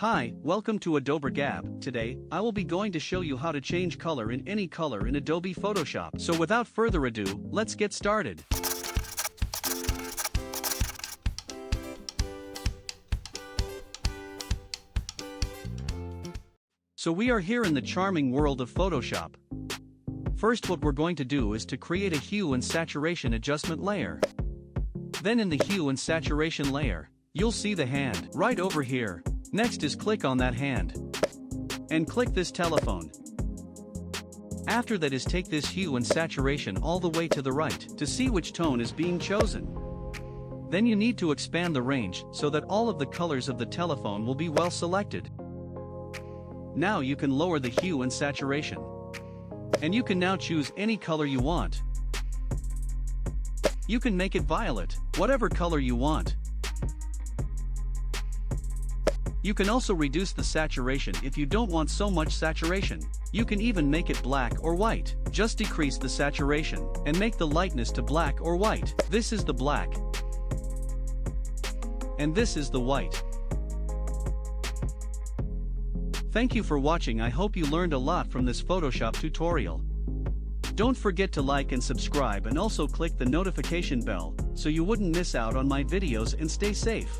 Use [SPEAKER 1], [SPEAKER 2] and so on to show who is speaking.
[SPEAKER 1] Hi, welcome to Adobe Gab. Today, I will be going to show you how to change color in any color in Adobe Photoshop. So without further ado, let's get started. So we are here in the charming world of Photoshop. First, what we're going to do is to create a hue and saturation adjustment layer. Then in the hue and saturation layer, you'll see the hand right over here. Next is click on that hand and click this telephone. After that is take this hue and saturation all the way to the right to see which tone is being chosen. Then you need to expand the range so that all of the colors of the telephone will be well selected. Now you can lower the hue and saturation. And you can now choose any color you want. You can make it violet, whatever color you want. You can also reduce the saturation if you don't want so much saturation. You can even make it black or white. Just decrease the saturation and make the lightness to black or white. This is the black. And this is the white. Thank you for watching. I hope you learned a lot from this Photoshop tutorial. Don't forget to like and subscribe and also click the notification bell so you wouldn't miss out on my videos, and stay safe.